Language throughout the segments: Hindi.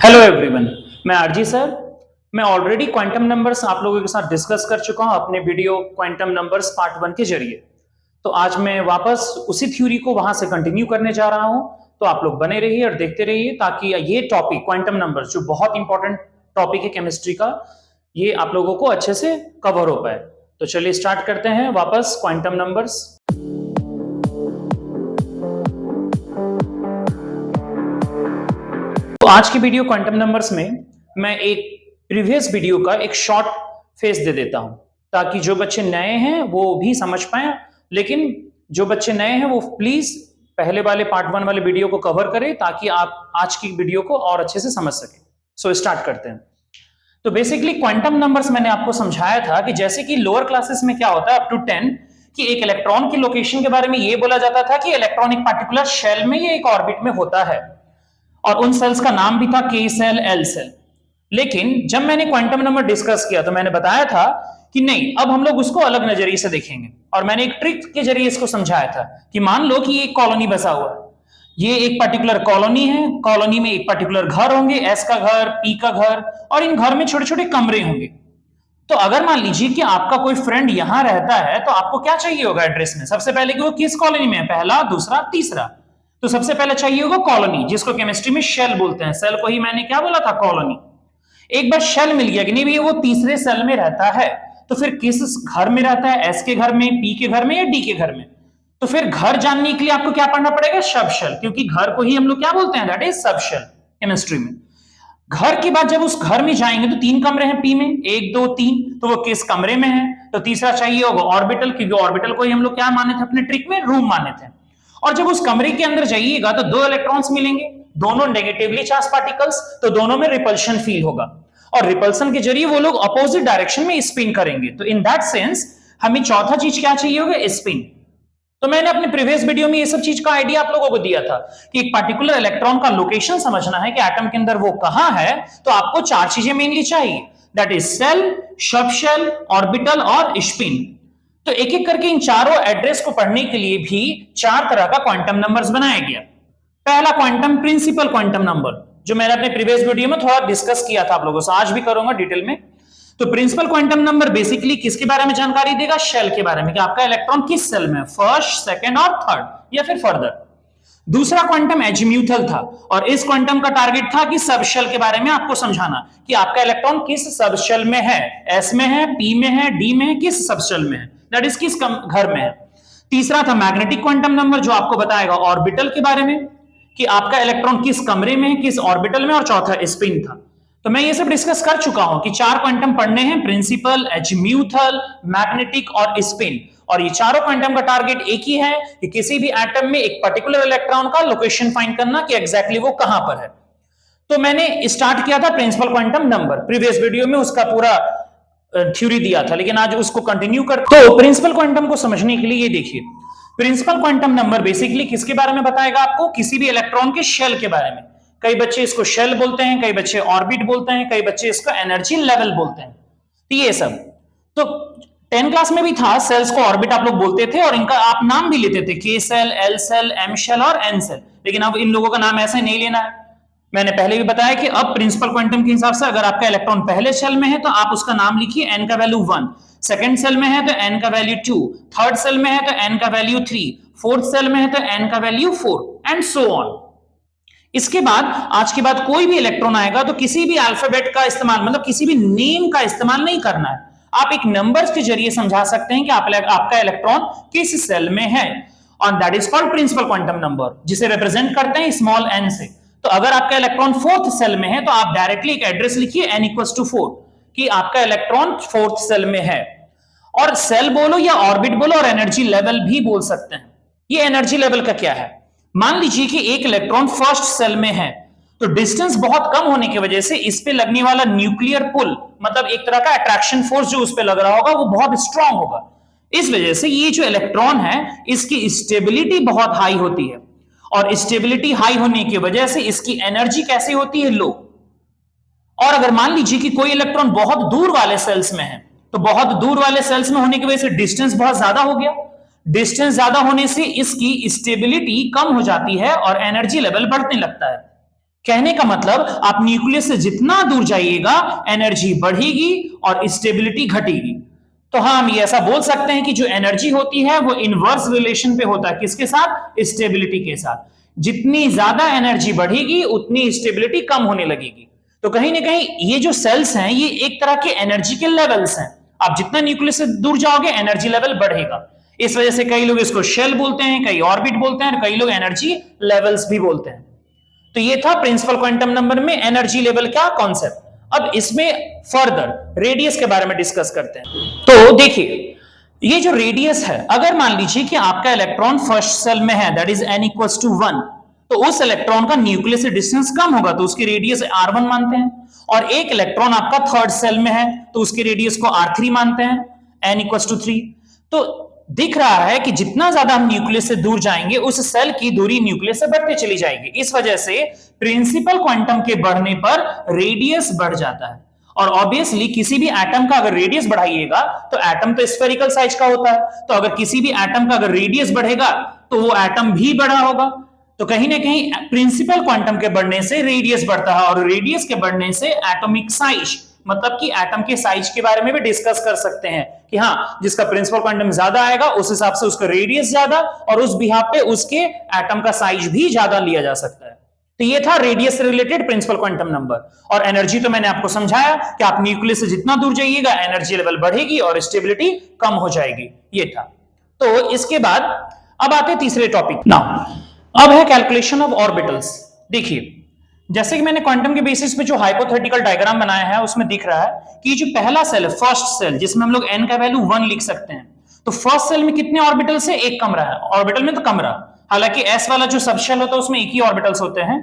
हेलो एवरीवन, मैं आरजी सर। मैं ऑलरेडी क्वांटम नंबर्स आप लोगों के साथ डिस्कस कर चुका हूं अपने वीडियो क्वांटम नंबर्स पार्ट 1 के जरिए। तो आज मैं वापस उसी थ्योरी को वहां से कंटिन्यू करने जा रहा हूं। तो आप लोग बने रहिए और देखते रहिए ताकि ये टॉपिक क्वांटम नंबर्स जो बहुत इंपॉर्टेंट टॉपिक है केमिस्ट्री का, ये आप लोगों को अच्छे से कवर हो पाए। तो चलिए स्टार्ट करते हैं वापस क्वांटम नंबर्स। तो आज की वीडियो क्वांटम नंबर्स में मैं एक प्रीवियस वीडियो का एक शॉर्ट फेस दे देता हूं ताकि जो बच्चे नए हैं वो भी समझ पाए, लेकिन जो बच्चे नए हैं वो प्लीज पहले वाले पार्ट 1 वाले वीडियो को कवर करें ताकि आप आज की वीडियो को और अच्छे से समझ सकें। सो स्टार्ट करते हैं। तो बेसिकली क्वांटम नंबर्स मैंने आपको समझाया था कि जैसे कि लोअर क्लासेस में क्या होता है अप टू 10 कि एक इलेक्ट्रॉन की लोकेशन के बारे में ये बोला जाता था कि इलेक्ट्रॉन एक पर्टिकुलर शेल में या एक ऑर्बिट में होता है और उन सेल्स का नाम भी था के सेल, एल सेल। लेकिन जब मैंने क्वांटम नंबर डिस्कस किया तो मैंने बताया था कि नहीं, अब हम लोग उसको अलग नजरिए से देखेंगे और मैंने एक ट्रिक के जरिए इसको समझाया था कि मान लो कि एक कॉलोनी बसा हुआ है, ये एक पर्टिकुलर कॉलोनी है, कॉलोनी में एक पर्टिकुलर घर होंगे, एस का घर, पी का घर, और इन घर में छोटे छोटे कमरे होंगे। तो अगर मान लीजिए कि आपका कोई फ्रेंड यहां रहता है तो आपको क्या चाहिए होगा एड्रेस में? सबसे पहले कि वो किस कॉलोनी में है, पहला, दूसरा, तीसरा। तो सबसे पहले चाहिए होगा कॉलोनी, जिसको केमिस्ट्री में शेल बोलते हैं। सेल को ही मैंने क्या बोला था, कॉलोनी। एक बार शेल मिल गया कि नहीं भैया वो तीसरे सेल में रहता है, तो फिर किस घर में रहता है, एस के घर में, पी के घर में या डी के घर में? तो फिर घर जानने के लिए आपको क्या पढ़ना पड़ेगा, सब शेल, क्योंकि घर को ही हम लोग क्या बोलते हैं, that is sub shell chemistry में। घर के बाद जब उस घर में जाएंगे तो 3 कमरे हैं पी में, 1 2 3, तो वो किस कमरे में है? तो तीसरा चाहिए होगा ऑर्बिटल, क्योंकि ऑर्बिटल को ही हम लोग क्या माने थे अपने ट्रिक में, रूम माने थे। और जब उस कमरे के अंदर जाइएगा तो 2 इलेक्ट्रॉन्स मिलेंगे, दोनों नेगेटिवली चार्ज पार्टिकल्स, तो दोनों में रिपल्शन फील होगा और रिपल्शन के जरिए वो लोग अपोजिट डायरेक्शन में स्पिन करेंगे। तो इन दैट सेंस हमें चौथा चीज क्या चाहिए होगा, स्पिन। तो मैंने अपने प्रीवियस वीडियो में ये सब चीज का आइडिया आप लोगों को दिया था कि एक पर्टिकुलर इलेक्ट्रॉन का लोकेशन समझना है कि एटम के अंदर वो कहां है, तो आपको 4 चीजें मेनली चाहिए, that is shell, sub shell, orbital और स्पिन। तो एक एक करके इन चारों एड्रेस को पढ़ने के लिए भी 4 तरह का क्वांटम नंबर्स बनाया गया। पहला क्वांटम प्रिंसिपल क्वांटम नंबर, जो मैंने अपने प्रीवियस वीडियो में थोड़ा डिस्कस किया था आप लोगों से, आज भी करूंगा डिटेल में। तो प्रिंसिपल क्वांटम नंबर बेसिकली किसके बारे में जानकारी देगा, शेल के बारे में, कि आपका इलेक्ट्रॉन किस सेल में, फर्स्ट, सेकंड और थर्ड या फिर फर्दर। दूसरा क्वांटम एजीम्यूथल था और इस क्वांटम का टारगेट था कि सब शेल के बारे में आपको समझाना कि आपका इलेक्ट्रॉन किस सब शेल में है, एस में है, पी में है, डी में है, किस सब शेल में है, दैट इज किस घर में है। तीसरा था मैग्नेटिक क्वांटम नंबर, जो आपको बताएगा ऑर्बिटल के बारे में कि आपका इलेक्ट्रॉन किस कमरे में है, किस ऑर्बिटल में, और चौथा स्पिन था। तो मैं ये सब डिस्कस कर चुका हूं कि 4 क्वांटम पढ़ने हैं, प्रिंसिपल, एजीम्यूथल, मैग्नेटिक और स्पिन। और ये चारों क्वांटम का टारगेट एक ही है कि किसी भी एटम में एक पर्टिकुलर इलेक्ट्रॉन का लोकेशन फाइंड करना कि एग्जैक्टली वो कहां पर है। तो मैंने स्टार्ट किया था principal quantum number, previous video में उसका पूरा थ्योरी दिया था, लेकिन आज उसको कंटिन्यू कर। तो प्रिंसिपल क्वांटम को समझने के लिए ये देखिए, प्रिंसिपल क्वांटम नंबर बेसिकली किसके बारे में बताएगा आपको, किसी भी इलेक्ट्रॉन के शेल के बारे में। कई बच्चे इसको शेल बोलते हैं, कई बच्चे ऑर्बिट बोलते हैं, कई बच्चे इसको एनर्जी लेवल बोलते हैं। तो ये सब तो 10 क्लास में भी था, सेल्स को ऑर्बिट आप लोग बोलते थे और इनका आप नाम भी लेते थे, K shell, L shell, M shell और एन सेल। लेकिन अब इन लोगों का नाम ऐसे नहीं लेना है। मैंने पहले भी बताया कि अब प्रिंसिपल क्वांटम के हिसाब से अगर आपका इलेक्ट्रॉन पहले सेल में है तो आप उसका नाम लिखिए, एन का वैल्यू 1, सेकंड सेल में है तो एन का वैल्यू 2, थर्ड सेल में है तो एन का वैल्यू 3, फोर्थ सेल में है तो एन का वैल्यू 4 एंड सो ऑन। इसके बाद आज के बाद कोई भी इलेक्ट्रॉन आएगा तो किसी भी अल्फाबेट का इस्तेमाल, मतलब किसी भी नेम का इस्तेमाल नहीं करना है। आप एक नंबर्स के जरिए समझा सकते हैं कि आपका इलेक्ट्रॉन किस सेल में है, और that is called principal quantum number, जिसे रिप्रेजेंट करते हैं स्मॉल एन से। तो अगर आपका इलेक्ट्रॉन 4th सेल में है तो आप डायरेक्टली एक एड्रेस लिखिए n = 4 कि आपका इलेक्ट्रॉन 4th सेल में है। और सेल बोलो या ऑर्बिट बोलो और एनर्जी लेवल भी बोल सकते हैं। ये एनर्जी लेवल का क्या है, मान लीजिए कि एक इलेक्ट्रॉन फर्स्ट सेल में है तो डिस्टेंस बहुत कम होने की वजह से इस पे लगने वाला न्यूक्लियर पुल, मतलब एक तरह का अट्रैक्शन फोर्स जो उस पे लग रहा होगा वो बहुत स्ट्रांग होगा। इस वजह से ये जो इलेक्ट्रॉन है इसकी स्टेबिलिटी बहुत हाई होती है, और स्टेबिलिटी हाई होने की वजह से इसकी एनर्जी कैसे होती है, लो। और अगर मान लीजिए कि कोई इलेक्ट्रॉन बहुत दूर वाले सेल्स में है तो बहुत दूर वाले सेल्स में होने की वजह से डिस्टेंस बहुत ज्यादा हो गया, डिस्टेंस ज्यादा होने से इसकी स्टेबिलिटी कम हो जाती है और एनर्जी लेवल बढ़ने लगता है। कहने का मतलब आप न्यूक्लियस से जितना दूर जाइएगा एनर्जी बढ़ेगी और स्टेबिलिटी घटेगी। तो हाँ, हम ये ऐसा बोल सकते हैं कि जो एनर्जी होती है वो इनवर्स रिलेशन पे होता है, किसके साथ? स्टेबिलिटी के साथ। जितनी ज्यादा एनर्जी बढ़ेगी उतनी स्टेबिलिटी कम होने लगेगी। तो कहीं ना कहीं ये जो सेल्स हैं ये एक तरह के एनर्जी के लेवल्स हैं। आप जितना न्यूक्लियस से दूर जाओगे एनर्जी लेवल बढ़ेगा। इस वजह से कई लोग इसको शेल बोलते हैं, कई ऑर्बिट बोलते हैं, कई लोग एनर्जी लेवल्स भी बोलते हैं। तो ये था प्रिंसिपल क्वांटम नंबर में एनर्जी लेवल का कॉन्सेप्ट। अब इसमें फर्दर रेडियस के बारे में डिस्कस करते हैं। तो देखिए, ये जो रेडियस है, अगर मान लीजिए कि आपका इलेक्ट्रॉन फर्स्ट सेल में है, that is n equals to 1, तो उस इलेक्ट्रॉन का न्यूक्लियस से डिस्टेंस कम होगा तो उसकी रेडियस r1 मानते हैं। और एक इलेक्ट्रॉन आपका थर्ड सेल में है तो उसकी रेडियस को r3 मानते हैं, n इक्वल्स टू 3। तो दिख रहा है कि जितना ज्यादा हम न्यूक्लियस से दूर जाएंगे उस सेल की दूरी न्यूक्लियस से बढ़ती चली जाएगी। इस वजह से प्रिंसिपल क्वांटम के बढ़ने पर रेडियस बढ़ जाता है। और ऑब्वियसली किसी भी एटम का अगर रेडियस बढ़ाइएगा तो एटम तो स्फेरिकल साइज का होता है, तो अगर किसी भी एटम का अगर रेडियस बढ़ेगा तो वो एटम भी बड़ा होगा। तो कहीं ना कहीं प्रिंसिपल क्वांटम के बढ़ने से रेडियस बढ़ता है, और रेडियस के बढ़ने से एटॉमिक साइज, मतलब कि एटम के साइज के बारे में भी डिस्कस कर सकते हैं कि हाँ, जिसका प्रिंसिपल क्वांटम ज्यादा आएगा उस हिसाब से उसका रेडियस ज्यादा, और उस बिहाफ पे उसके एटम का साइज भी ज्यादा लिया जा सकता है। तो ये था रेडियस से रिलेटेड प्रिंसिपल क्वांटम नंबर। और एनर्जी तो मैंने आपको समझाया कि आप न्यूक्लियस से जितना दूर जाइएगा एनर्जी लेवल बढ़ेगी और स्टेबिलिटी कम हो जाएगी, ये था। तो इसके बाद अब आते हैं तीसरे टॉपिक। नाउ अब है कैलकुलेशन ऑफ ऑर्बिटल्स। देखिए, जैसे कि मैंने क्वांटम के बेसिस पे जो हाइपोथेटिकल डायग्राम बनाया है उसमें दिख रहा है कि जो पहला सेल है, फर्स्ट सेल, जिसमें हम लोग n का वैल्यू 1 लिख सकते हैं, तो फर्स्ट सेल में कितने ऑर्बिटल्स है? एक कमरा है। ऑर्बिटल में तो कमरा, हालांकि s वाला जो सब शेल होता है उसमें एक ही ऑर्बिटल्स होते हैं।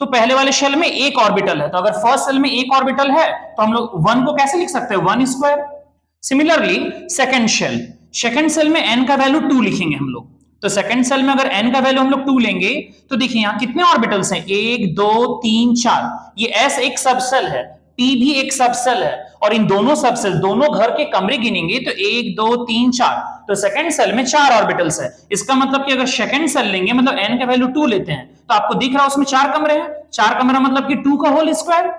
तो पहले वाले शेल में एक ऑर्बिटल है, तो अगर फर्स्ट सेल में एक ऑर्बिटल है तो हम लोग 1 को कैसे लिख सकते हैं? 1 स्क्वायर। सिमिलरली सेकंड सेल में n का वैल्यू 2 लिखेंगे हम लोग। तो सेकंड सेल में अगर n का वैल्यू हम लोग 2 लेंगे तो देखिए यहां कितने ऑर्बिटल्स हैं? 1 2 3 4। ये s एक सबसेल है, p भी एक सबसेल है, और इन दोनों सबसेल, दोनों घर के कमरे गिनेंगे तो 1 2 3 4। तो सेकंड सेल में 4 ऑर्बिटल्स है। इसका मतलब कि अगर सेकंड सेल लेंगे, मतलब n का वैल्यू 2 लेते हैं, तो आपको दिख रहा है उसमें 4 कमरे हैं। 4 कमरा मतलब कि 2 का होल स्क्वायर।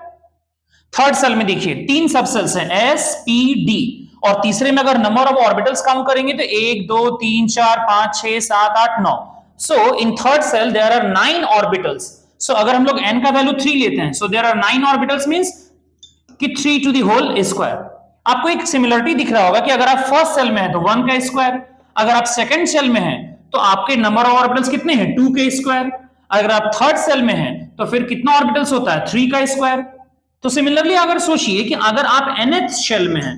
थर्ड सेल में देखिए 3 सबसेल्स हैं, s p d, और तीसरे में अगर नंबर ऑफ ऑर्बिटल्स काउंट करेंगे तो 1 2 3 4 5 6 7 8 9। So in third shell there are 9 orbitals. So अगर हम लोग n का वैल्यू 3 लेते हैं, so there are 9 orbitals means कि 3 टू द होल स्क्वायर। आपको एक सिमिलरिटी दिख रहा होगा कि अगर आप फर्स्ट सेल में हैं तो 1 का स्क्वायर, अगर आप सेकंड सेल में हैं तो आपके नंबर ऑफ ऑर्बिटल्स कितने हैं? 2 के स्क्वायर। अगर आप थर्ड सेल में हैं तो फिर कितना ऑर्बिटल्स होता है? 3 का स्क्वायर। तो सिमिलरली अगर सोचिए कि अगर आप nth शेल में हैं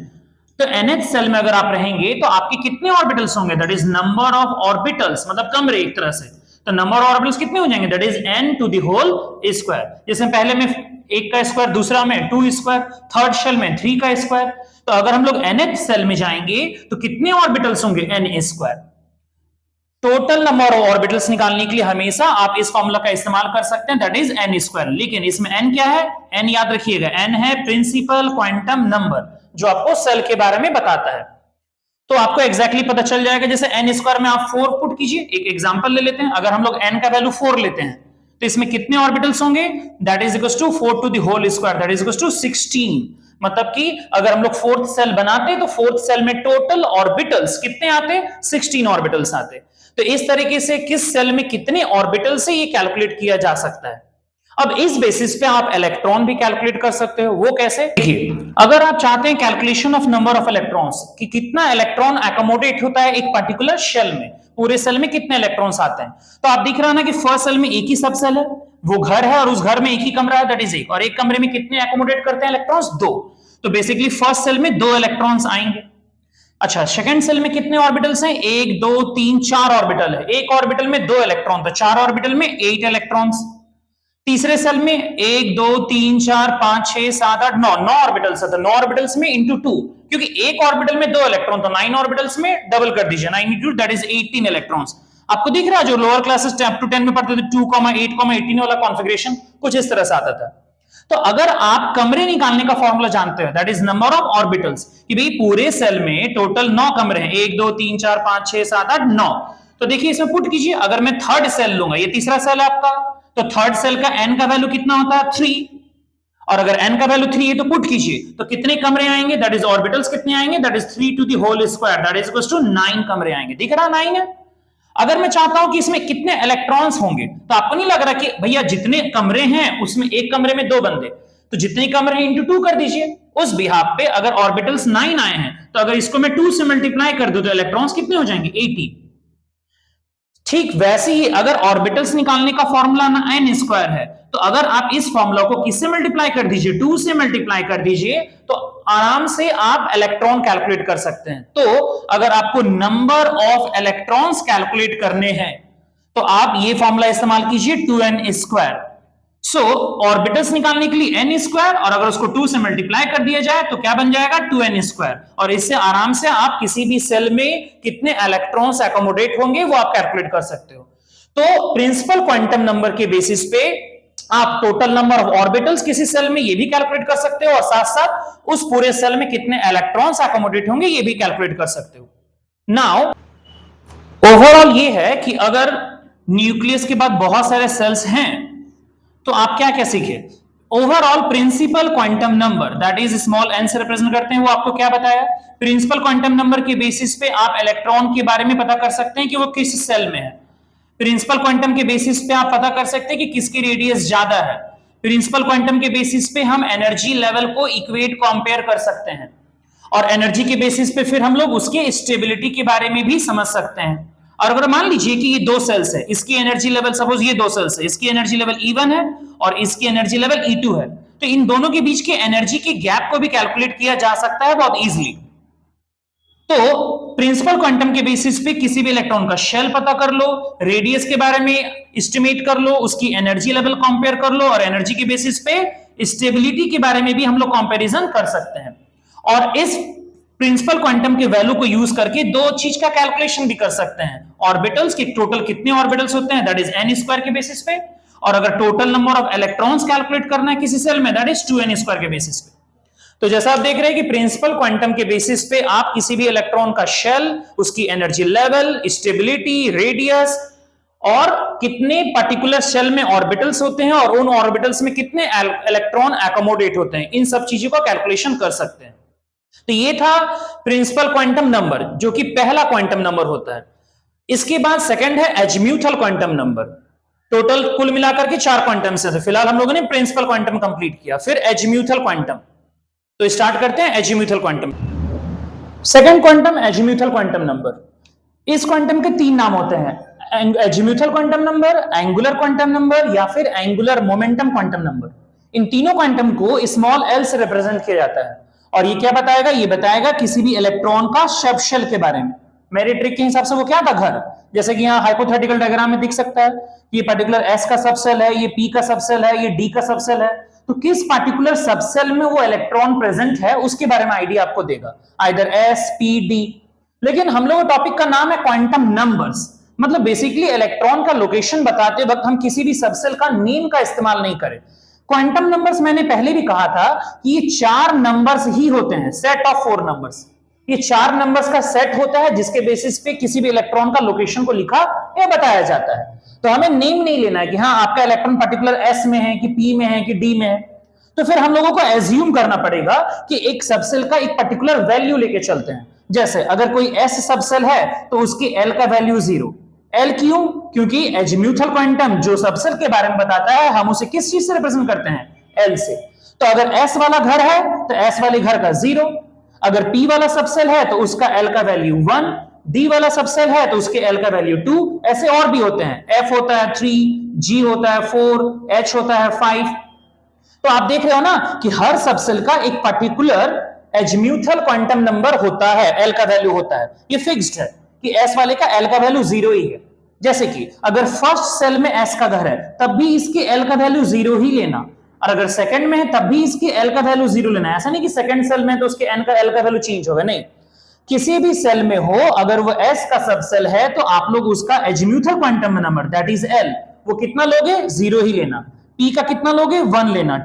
तो nth सेल में अगर आप रहेंगे तो आपके कितने ऑर्बिटल्स होंगे? That is number of orbitals, मतलब कमरे एक तरह से। तो नंबर ऑफ ऑर्बिटल्स कितने हो जाएंगे? That is n to the whole square. जैसे पहले में 1 का स्क्वायर, दूसरा में 2 स्क्वायर, थर्ड सेल में 3 का स्क्वायर। तो अगर हम लोग nth सेल में जाएंगे तो कितने ऑर्बिटल्स होंगे? n square. Total number of orbitals निकालने के लिए हमेशा आप इस फॉर्मूला का इस्तेमाल कर सकते हैं, दैट इज n स्क्वायर। लेकिन इसमें n क्या है? n याद रखिएगा, n है प्रिंसिपल क्वांटम नंबर, जो आपको सेल के बारे में बताता है। तो आपको एग्जैक्टली पता चल जाएगा। जैसे n स्क्वायर में आप 4 पुट कीजिए। एक एग्जांपल ले लेते हैं, अगर हम लोग n का वैल्यू 4 लेते हैं तो इसमें कितने ऑर्बिटल्स होंगे? That is equals to 4 to the whole square, that is equals to 16। मतलब कि अगर हम लोग फोर्थ सेल बनाते तो फोर्थ सेल में टोटल ऑर्बिटल्स कितने आते? 16 ऑर्बिटल्स आते। तो इस तरीके से किस सेल में कितने ऑर्बिटल से ये कैलकुलेट किया जा सकता है। अब इस बेसिस पे आप इलेक्ट्रॉन भी कैलकुलेट कर सकते हो। वो कैसे? देखिए, अगर आप चाहते हैं calculation of number of electrons, कि कितना इलेक्ट्रॉन एकोमोडेट होता है एक पर्टिकुलर शेल में, पूरे सेल में कितने इलेक्ट्रॉन्स आते हैं, तो आप दिख रहा है ना कि फर्स्ट सेल में एक ही सब सेल है, वो घर है, और उस घर में एक ही कमरा है, दैट इज एक, और एक कमरे में कितने एकोमोडेट करते हैं इलेक्ट्रॉन्स? 2। तो बेसिकली फर्स्ट सेल में 2 इलेक्ट्रॉन्स आएंगे। अच्छा, सेकंड सेल में कितने ऑर्बिटल्स हैं? 1 2 3 4 ऑर्बिटल है। एक ऑर्बिटल में 2 इलेक्ट्रॉन, तो 4 ऑर्बिटल में 8 इलेक्ट्रॉन्स। तीसरे सेल में 1 2 3 4 5 6 7 8 9 9 ऑर्बिटल्स है। तो 9 ऑर्बिटल्स में इंटू 2, क्योंकि एक ऑर्बिटल में 2 इलेक्ट्रॉन, तो 9 ऑर्बिटल्स में डबल कर दीजिए, 9 इंटू दैट इज 18 इलेक्ट्रॉन्स। आपको दिख रहा है जो लोअर क्लासेस अप टू 10 में पढ़ते थे 2, 8, 18 वाला कॉन्फ़िगरेशन कुछ इस तरह से आता था। तो अगर आप कमरे निकालने का फॉर्मूला जानते हो, that is number of orbitals, कि भाई पूरे सेल में टोटल 9 कमरे हैं, 1 2 3 4 5 6 7 8 9। तो देखिए इसमें पुट कीजिए, अगर मैं थर्ड सेल लूंगा, ये तीसरा सेल है आपका, तो थर्ड सेल का n का वैल्यू कितना होता है 3, और अगर n का वैल्यू 3 है तो पुट कीजिए, तो कितने कमरे आएंगे, दैट इज ऑर्बिटल्स कितने आएंगे, that is 3 to the whole square, that is equal to 9 कमरे आएंगे। दिख रहा 9 है। अगर मैं चाहता हूं कि इसमें कितने इलेक्ट्रॉन्स होंगे, तो आपको नहीं लग रहा कि भैया जितने कमरे हैं उसमें एक कमरे में 2 बंदे, तो जितने कमरे हैं इंटू 2 कर दीजिए। उस बिहाफ पे अगर ऑर्बिटल्स 9 आए हैं तो अगर इसको मैं 2 से मल्टीप्लाई कर दूं तो इलेक्ट्रॉन्स कितने हो जाएंगे 80। ठीक वैसे ही अगर ऑर्बिटल्स निकालने का फॉर्मूला ना n स्क्वायर है, तो अगर आप इस फॉर्मूला को किससे मल्टीप्लाई कर दीजिए, 2 से मल्टीप्लाई कर दीजिए, तो आराम से आप इलेक्ट्रॉन कैलकुलेट कर सकते हैं। तो अगर आपको नंबर ऑफ इलेक्ट्रॉन्स कैलकुलेट करने हैं तो आप ये फॉर्मूला इस्तेमाल कीजिए 2n स्क्वायर। सो ऑर्बिटल्स निकालने के लिए n स्क्वायर, और अगर उसको 2 से मल्टीप्लाई कर दिया जाए तो क्या बन जाएगा 2n स्क्वायर, और इससे आराम से आप किसी भी सेल में कितने इलेक्ट्रॉन्स एकोमोडेट होंगे वो आप कैलकुलेट कर सकते हो। तो प्रिंसिपल क्वांटम नंबर के बेसिस पे आप टोटल नंबर ऑफ ऑर्बिटल्स किसी सेल में ये भी कैलकुलेट कर सकते हो, और साथ साथ उस पूरे सेल में कितने इलेक्ट्रॉन्स एकोमोडेट होंगे ये भी कैलकुलेट कर सकते हो। नाउ ओवरऑल ये है कि अगर न्यूक्लियस के बाद बहुत सारे सेल्स हैं तो आप क्या क्या सीखे। Overall principal quantum number that is small n से रिप्रेजेंट करते हैं, वो आपको क्या बताया, प्रिंसिपल क्वांटम नंबर के बेसिस पे आप इलेक्ट्रॉन के बारे में पता कर सकते हैं कि वो किस सेल में है। प्रिंसिपल क्वांटम के बेसिस पे आप पता कर सकते हैं कि किसकी रेडियस ज्यादा है। प्रिंसिपल क्वांटम के बेसिस पे हम एनर्जी लेवल को इक्वेट कंपेयर कर सकते हैं, और एनर्जी के बेसिस पे फिर हम लोग उसके स्टेबिलिटी के बारे में भी समझ सकते हैं। और अगर मान लीजिए कि ये 2 सेल्स है, इसकी एनर्जी लेवल, सपोज ये 2 सेल्स है, इसकी एनर्जी लेवल E1 है और इसकी एनर्जी लेवल E2 है, तो इन दोनों के बीच के एनर्जी के गैप को भी कैलकुलेट किया जा सकता है बहुत इजीली। तो प्रिंसिपल क्वांटम के बेसिस पे किसी भी इलेक्ट्रॉन का शेल पता कर लो, रेडियस के बारे में एस्टिमेट कर लो, उसकी एनर्जी लेवल कंपेयर कर लो, और एनर्जी के बेसिस पे स्टेबिलिटी के बारे में भी हम लोग कंपैरिजन कर सकते हैं। और इस प्रिंसिपल क्वांटम के वैल्यू को यूज करके 2 चीज का कैलकुलेशन भी कर सकते हैं, ऑर्बिटल्स के टोटल कितने ऑर्बिटल्स होते हैं दैट इज n स्क्वायर के बेसिस पे, और अगर total number of electrons calculate करना है किसी सेल में दैट इज 2n स्क्वायर के बेसिस पे। तो जैसा आप देख रहे हैं कि प्रिंसिपल क्वांटम के बेसिस पे आप किसी भी इलेक्ट्रॉन का शेल, उसकी एनर्जी लेवल, स्टेबिलिटी, रेडियस, और कितने पर्टिकुलर शेल में ऑर्बिटल्स होते हैं और उन ऑर्बिटल्स में कितने इलेक्ट्रॉन एकोमोडेट होते हैं, इन सब चीजों का कैलकुलेशन कर सकते हैं। तो ये था प्रिंसिपल क्वांटम नंबर जो कि पहला क्वांटम नंबर होता है। इसके बाद सेकंड है एजीम्यूथल क्वांटम नंबर। टोटल कुल मिलाकर के 4 क्वांटम से थे, फिलहाल हम लोगों ने प्रिंसिपल क्वांटम कंप्लीट किया, फिर एजीम्यूथल क्वांटम। तो स्टार्ट करते हैं azimuthal quantum. Second quantum azimuthal quantum number. इस क्वांटम के 3 नाम होते हैं, azimuthal quantum number, angular quantum number या फिर एंगुलर मोमेंटम क्वांटम नंबर। इन तीनों क्वांटम को स्मॉल l से रिप्रेजेंट किया जाता है, और ये क्या बताएगा, ये बताएगा किसी भी इलेक्ट्रॉन का सबशेल के बारे में। मेरे ट्रिक के हिसाब से वो क्या था, घर। जैसे कि यहाँ हाइपोथेटिकल डायग्राम में दिख सकता है, ये पर्टिकुलर s का सबसेल है, ये p का सबसेल है, ये d का सबसेल है, तो किस पर्टिकुलर सबसेल में वो इलेक्ट्रॉन प्रेजेंट है उसके बारे में आइडिया आपको देगा, आइदर s, p, d। लेकिन हम लोग टॉपिक का नाम है क्वांटम नंबर्स, मतलब बेसिकली इलेक्ट्रॉन का लोकेशन बताते वक्त हम किसी भी सबसेल का नेम का इस्तेमाल नहीं करें। क्वांटम नंबर्स मैंने पहले भी कहा था कि ये 4 नंबर्स ही होते हैं, सेट ऑफ 4 नंबर्स। ये 4 नंबर्स का सेट होता है जिसके बेसिस पे किसी भी इलेक्ट्रॉन का लोकेशन को लिखा या बताया जाता है। तो हमें नेम नहीं लेना है कि हाँ आपका इलेक्ट्रॉन पर्टिकुलर s में है कि p में है कि d में है, तो फिर हम लोगों को एज्यूम करना पड़ेगा कि एक सबसेल का एक पर्टिकुलर वैल्यू लेके चलते हैं। जैसे अगर कोई s सबसेल है तो उसकी l का वैल्यू 0। L क्यों? क्योंकि एजीम्यूथल क्वांटम जो सबसेल के बारे में बताता है हम उसे किस चीज से रिप्रेजेंट करते हैं, L से। तो अगर S वाला घर है तो S वाले घर का 0, अगर P वाला सबसेल है तो उसका L का वैल्यू 1, D वाला सबसेल है तो उसके L का वैल्यू 2, ऐसे और भी होते हैं, F होता है 3, G होता है 4, H होता है 5। तो आप देख रहे हो ना कि हर सबसेल का एक पर्टिकुलर एजीम्यूथल क्वांटम नंबर होता है, L का वैल्यू होता है, ये फिक्स्ड है कि S वाले का L का वैल्यू 0 ही है। जैसे कि अगर फर्स्ट सेल में S का घर है तब भी इसके L का वैल्यू 0 ही लेना, और अगर सेकंड में है तब भी इसके L का वैल्यू 0 लेना। ऐसा नहीं कि सेकंड सेल में तो उसके N का L का वैल्यू चेंज होगा, नहीं, किसी भी सेल में हो अगर वो S का सबसेल है तो आप लोग उसका azimuthal quantum number that is L वो कितना लोगे, 0 ही लेना। P का कितना लोगे, 1 लेना।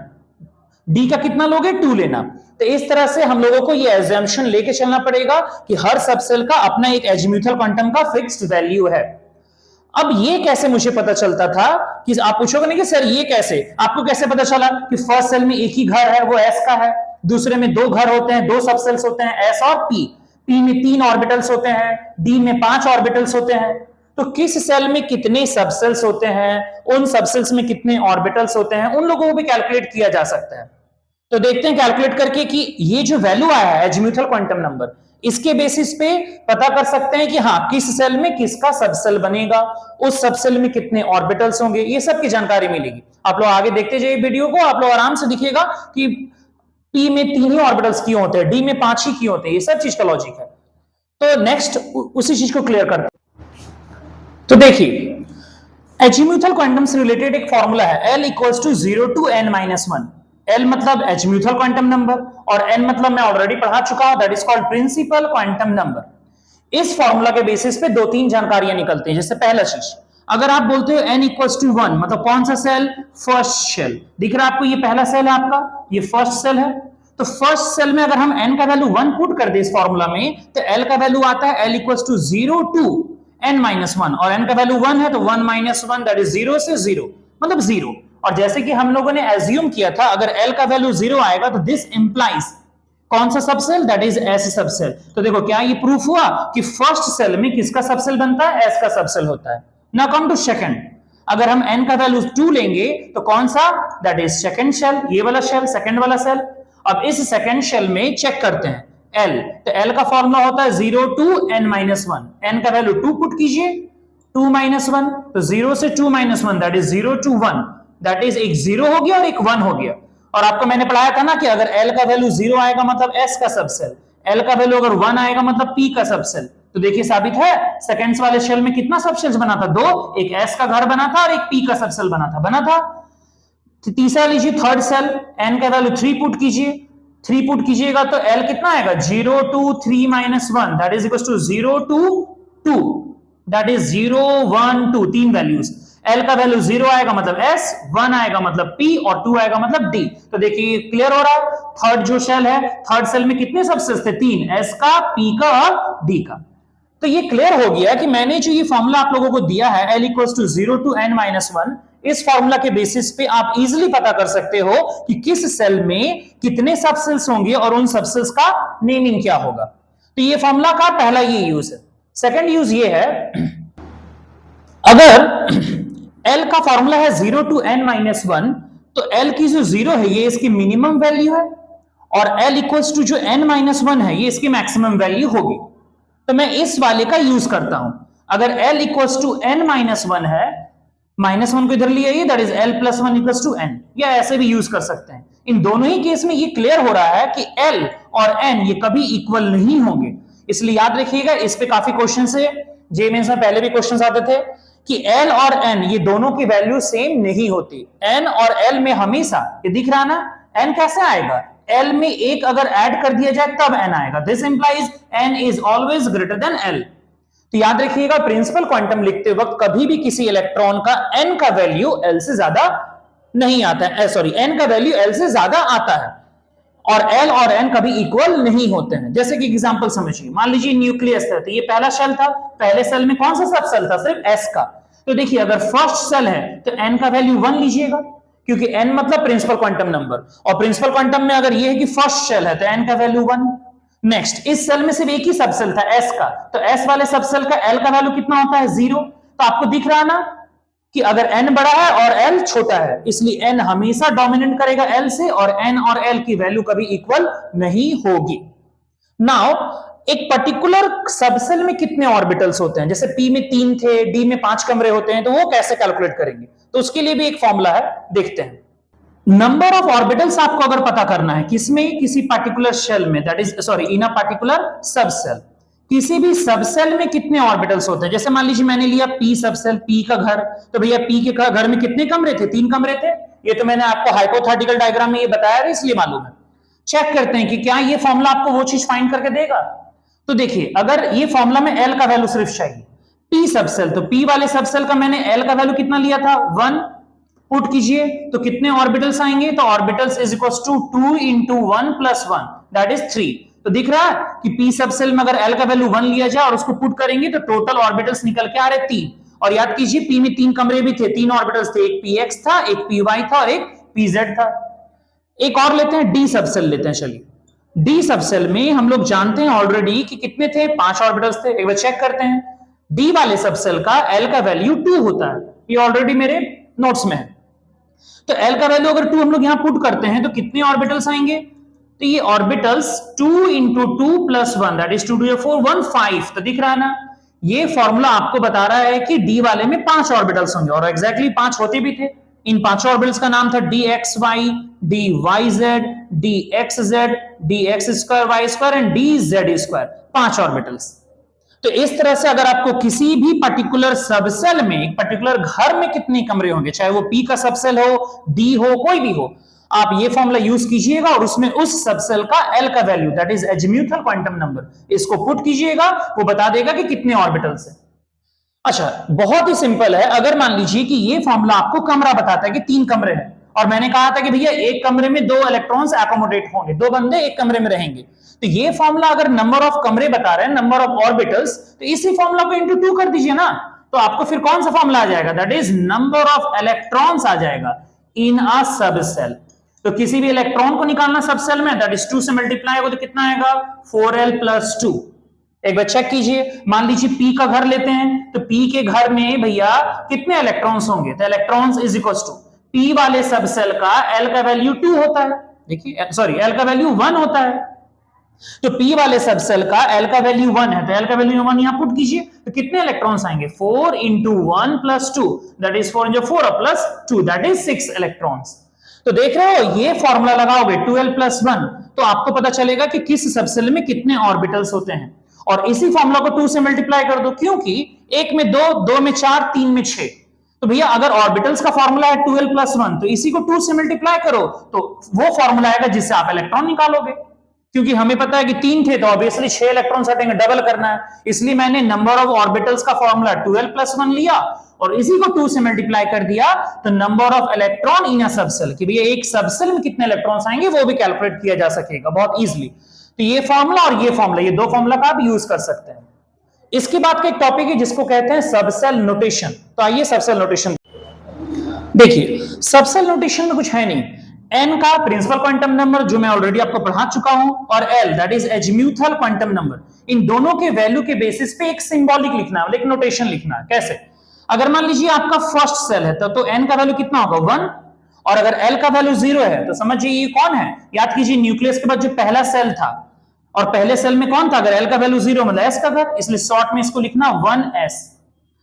D का कितना लोगे, 2 लेना। तो इस तरह से हम लोगों को ये एजम्पशन लेके चलना पड़ेगा कि हर सबसेल का अपना एक एजीम्यूथल क्वांटम का फिक्स्ड वैल्यू है। अब ये कैसे मुझे पता चलता था कि आप पूछोगे नहीं कि सर ये कैसे, आपको कैसे पता चला कि फर्स्ट सेल में एक ही घर है, वो एस का है, दूसरे में दो घर होते हैं, दो सबसेल्स होते हैं, एस और पी, पी में 3 ऑर्बिटल्स होते हैं, डी में 5 ऑर्बिटल्स होते हैं। तो किस सेल में कितने सबसेल्स होते हैं, उन सबसेल्स में कितने ऑर्बिटल्स होते हैं, उन लोगों को भी कैलकुलेट किया जा सकता है। तो देखते हैं कैलकुलेट करके कि ये जो वैल्यू आया है अजीमुथल क्वांटम नंबर, इसके बेसिस पे पता कर सकते हैं कि हाँ किस सेल में किसका सबसेल बनेगा, उस सबसेल में कितने ऑर्बिटल्स होंगे, ये सब की जानकारी मिलेगी। आप लोग आगे देखते जाइए वीडियो को, आप लोग आराम से दिखेगा कि पी में 3 ही ऑर्बिटल्स क्यों होते हैं, डी में 5 ही क्यों होते हैं, ये सब चीज का लॉजिक है। तो नेक्स्ट उसी चीज को क्लियर करते हैं। तो देखिए अजीमुथल क्वांटम से रिलेटेड एक फॉर्मूला है, L equals to 0 to n-1। L मतलब अजीमुथल क्वांटम नंबर और n मतलब मैं ऑलरेडी पढ़ा चुका हूं, that is called principal quantum number. इस फॉर्मूला के बेसिस पे 2-3 जानकारियां निकलती हैं। जैसे पहला चीज, अगर आप बोलते हो n इक्वल्स टू 1 मतलब कौन सा सेल, फर्स्ट सेल, दिख रहा है आपको, ये पहला सेल है आपका, ये फर्स्ट सेल है। तो फर्स्ट सेल में अगर हम n का वैल्यू 1 पुट कर दे इस फॉर्मूला में, तो L का वैल्यू आता है L equals to 0 to n-1 और n का वैल्यू 1 है तो 1 - 1 दैट इज 0 से 0 मतलब 0। और जैसे कि हम लोगों ने एज्यूम किया था अगर L का वैल्यू 0 आएगा तो दिस इंप्लाइज कौन सा subshell, that is S subshell. तो देखो क्या ये प्रूफ हुआ कि फर्स्ट सेल में किसका सबसेल बनता है, S का सबसेल होता है। नाउ कम टू सेकंड, अगर हम n का वैल्यू 2 लेंगे तो कौन सा, दैट इज सेकंड सेल, ये वाला सेल, सेकंड वाला सेल। अब इस सेकंड सेल में चेक करते हैं L, तो L का फॉर्मूला होता है 0 to n-1, n का वैल्यू 2 पुट कीजिए, 2 - 1 तो 0 से 2 - 1 that is 0 to 1, that is एक 0 हो गया और एक 1 हो गया। और आपको मैंने पढ़ाया था ना कि अगर L का वैल्यू 0 आएगा मतलब S का सबसेल, L का वैल्यू अगर 1 आएगा मतलब P का सबसेल। तो देखिए साबित है, सेकंड्स वाले सेल में कितना सबसेल्स बना था, 2, एक S का घर बना था और एक P का सबसेल बना था। तीसरा लीजिए थर्ड सेल, N का वैल्यू 3 पुट कीजिए, 3 पुट कीजिएगा तो L कितना आएगा, 0 to 3 - 1 that is equals to 0 to 2, that is 0 1 2 तीन वैल्यूज। L का वैल्यू 0 आएगा मतलब S, 1 आएगा मतलब P और 2 आएगा मतलब D। तो देखिए क्लियर हो रहा है, थर्ड जो सेल है, थर्ड सेल में कितने सबसेल्स थे, 3, S का, P का और D का। तो ये क्लियर हो गया कि मैंने जो ये फॉर्मूला आप लोगों को दिया है L equals to 0 to n-1, इस फॉर्मूला के बेसिस पे आप इजीली पता कर सकते हो कि किस सेल में कितने सबसेल्स होंगे और उन सबसेल्स का नेमिंग क्या होगा। तो ये फॉर्मूला का पहला ये यूज है। सेकंड यूज ये है, अगर L का फॉर्मूला है 0 to n-1 तो L की जो 0 है ये इसकी मिनिमम वैल्यू है और L इक्वल्स टू जो n-1 है ये इसकी मैक्सिमम वैल्यू होगी। तो मैं इस वाले का यूज करता हूं, अगर L इक्वल्स टू n-1 है, -1 को इधर ले आइए, that is L + 1 equals to n, या ऐसे भी यूज कर सकते हैं। इन दोनों ही केस में ये क्लियर हो रहा है कि L और n ये कभी इक्वल नहीं होंगे, इसलिए याद रखिएगा इस पे काफी क्वेश्चन है, जे मेंस में पहले भी क्वेश्चन आते थे कि L और n ये दोनों की वैल्यू सेम नहीं होती। n और L में हमेशा, ये दिख रहा ना, n कैसे आएगा, L में एक अगर ऐड कर दिया जाए तब n आएगा, this implies n is always greater than L। तो याद रखिएगा प्रिंसिपल क्वांटम लिखते वक्त कभी भी किसी इलेक्ट्रॉन का n का वैल्यू L से ज्यादा नहीं आता है, सॉरी n का वैल्यू L से ज्यादा आता है और L और n कभी इक्वल नहीं होते हैं। जैसे कि एग्जांपल समझिए, मान लीजिए न्यूक्लियस था, तो ये पहला सेल था, पहले सेल में कौन सा सब सेल था, सिर्फ S का। तो देखिए अगर फर्स्ट सेल है तो n का वैल्यू 1 लीजिएगा, क्योंकि n मतलब प्रिंसिपल क्वांटम नंबर, और प्रिंसिपल क्वांटम में अगर ये है कि फर्स्ट सेल है तो n का वैल्यू 1। नेक्स्ट, इस सेल में सिर्फ एक ही सबसेल था S का, तो S वाले सबसेल का L का वैल्यू कितना होता है, 0। तो आपको दिख रहा ना कि अगर n बड़ा है और L छोटा है, इसलिए n हमेशा डोमिनेट करेगा L से और n और L की वैल्यू कभी इक्वल नहीं होगी। नाउ एक पर्टिकुलर सबसेल में कितने ऑर्बिटल्स होते हैं, जैसे P में 3 थे, D में 5 कमरे होते हैं, तो वो कैसे कैलकुलेट करेंगे, तो उसके लिए भी एक फॉर्मूला है, देखते हैं। नंबर ऑफ ऑर्बिटल्स आपको अगर पता करना है किसमें, किसी पर्टिकुलर सेल में, that is sorry in a particular subshell, किसी भी सबसेल में कितने ऑर्बिटल्स होते हैं। जैसे मान लीजिए मैंने लिया P सबसेल, P का घर, तो भैया P के घर में कितने कमरे थे, 3 कमरे थे। ये तो मैंने आपको हाइपोथेटिकल डायग्राम में ये बताया है, इसलिए मालूम है। चेक करते हैं कि क्या ये फॉर्मूला आपको वो चीज फाइंड करके देगा। तो देखिए अगर ये फॉर्मूला में L का वैल्यू सिर्फ चाहिए, P सबसेल, तो P वाले सबसेल का मैंने L का वैल्यू कितना लिया था, 1 पुट कीजिए, तो कितने ऑर्बिटल्स आएंगे, तो orbitals is equals to 2 × 1 + 1 that is 3। तो दिख रहा है कि P सबसेल में अगर L का वैल्यू 1 लिया जाए और उसको पुट करेंगे तो टोटल ऑर्बिटल्स निकल के आ रहे 3, और याद कीजिए पी में 3 कमरे भी थे, 3 ऑर्बिटल्स थे, एक px था, एक py था और एक pz था। एक और लेते हैं, डी सबसेल लेते हैं। चलिए डी सबसेल में हम लोग जानते हैं ऑलरेडी कि कितने थे, 5 ऑर्बिटल्स थे। एक बार चेक करते हैं, डी वाले सबसेल का एल का वैल्यू 2 होता है, ये ऑलरेडी मेरे नोट्स में है। तो एल का वैल्यू अगर 2 हम लोग यहां पुट करते हैं तो कितने ऑर्बिटल्स आएंगे, तो ये orbitals 2 into 2 plus 1 that is 2 two 4 1 5। तो दिख रहा है ना, ये फॉर्मूला आपको बता रहा है कि डी वाले में 5 ऑर्बिटल्स होंगे और एग्जैक्टली 5 होते भी थे। इन 5 ऑर्बिटल्स का नाम था dxy, dyz, dxz, dx2y2 and dz2, 5 orbitals. तो इस तरह से अगर आपको किसी भी पर्टिकुलर सबसेल में, एक पर्टिकुलर घर में कितने कमरे होंगे, चाहे वो पी का सबसेल हो, डी हो, कोई भी हो, आप ये फॉर्मूला यूज कीजिएगा और उसमें उस सबसेल का एल का value that is azimuthal quantum number, इसको पुट कीजिएगा, वो बता देगा कि कितने ऑर्बिटल्स हैं। अच्छा, बहुत ही सिंपल है। अगर मान लीजिए कि ये फॉर्मूला आपको कमरा बताता है कि 3 कमरे हैं और मैंने कहा था कि भैया एक कमरे में 2 इलेक्ट्रॉन्स एकोमोडेट होंगे, 2 बंदे एक कमरे में रहेंगे, तो ये फॉर्मूला अगर नंबर ऑफ कमरे बता रहे हैं, नंबर ऑफ ऑर्बिटल्स, तो इसी फॉर्मूला को इंटू 2 कर दीजिए ना, तो आपको फिर कौन सा फॉर्मूला आ जाएगा, that is number of electrons आ जाएगा इन अ सबसेल। तो किसी भी इलेक्ट्रॉन को निकालना सबसेल में, दैट इज 2 से मल्टीप्लाई होगा तो कितना आएगा 4l+2। एक बार चेक कीजिए, मान लीजिए पी का घर लेते हैं, तो पी के घर में भैया कितने इलेक्ट्रॉन्स होंगे, तो electrons is equal to P वाले सबसेल का एल का वैल्यू 2 होता है, देखिए सॉरी एल का वैल्यू 1 होता है, तो पी वाले सबसेल का एल का वैल्यू 1 है, तो एल का वैल्यू 1 यहां पुट कीजिए, तो कितने इलेक्ट्रॉन्स आएंगे 4 into 1 plus 2 that is 4 into 4 plus 2 that is 6 electrons. तो देख रहे हो, ये फॉर्मूला लगाओगे 12+1 तो आपको पता चलेगा कि किस सबसेल में कितने ऑर्बिटल्स होते हैं, और इसी फॉर्मूला को 2 से मल्टीप्लाई कर दो, क्योंकि 1 में 2, 2 में 4, 3 में 6। तो भैया अगर ऑर्बिटल्स का फॉर्मूला है 12+1 तो इसी को 2 से मल्टीप्लाई करो तो वो फॉर्मूला आएगा जिससे आप इलेक्ट्रॉन निकालोगे। क्योंकि हमें पता है कि 3 थे तो ऑब्वियसली 6 इलेक्ट्रॉन हटेंगे, डबल करना है, इसलिए मैंने नंबर ऑफ ऑर्बिटल्स का फॉर्मूला 12+1 लिया और इसी को 2 से मल्टीप्लाई कर दिया, तो number of electron in a subshell, कि भैया एक सबसेल में कितने इलेक्ट्रॉन्स आएंगे वो भी कैलकुलेट किया जा सकेगा बहुत इजीली। तो ये फॉर्मूला और ये फॉर्मूला, ये 2 फॉर्मूला का आप यूज कर सकते हैं। इसके बाद का एक टॉपिक है जिसको कहते हैं सबसेल नोटेशन। तो आइए सबसेल नोटेशन देखिए। सबसेल नोटेशन में कुछ है नहीं, n का प्रिंसिपल क्वांटम नंबर जो मैं ऑलरेडी आपको पढ़ा चुका हूं, और l that is azimuthal quantum number, इन दोनों के वैल्यू के बेसिस पे एक सिंबॉलिक लिखना है, एक नोटेशन लिखना है। कैसे, अगर मान लीजिए आपका फर्स्ट सेल है तो n का वैल्यू कितना होगा 1, और अगर l का वैल्यू 0 है तो समझिए ये कौन है, याद कीजिए न्यूक्लियस के बाद जो पहला सेल था, और पहले सेल में कौन था, अगर l का वैल्यू 0 मतलब s का घर, इसलिए शॉर्ट में इसको लिखना 1s।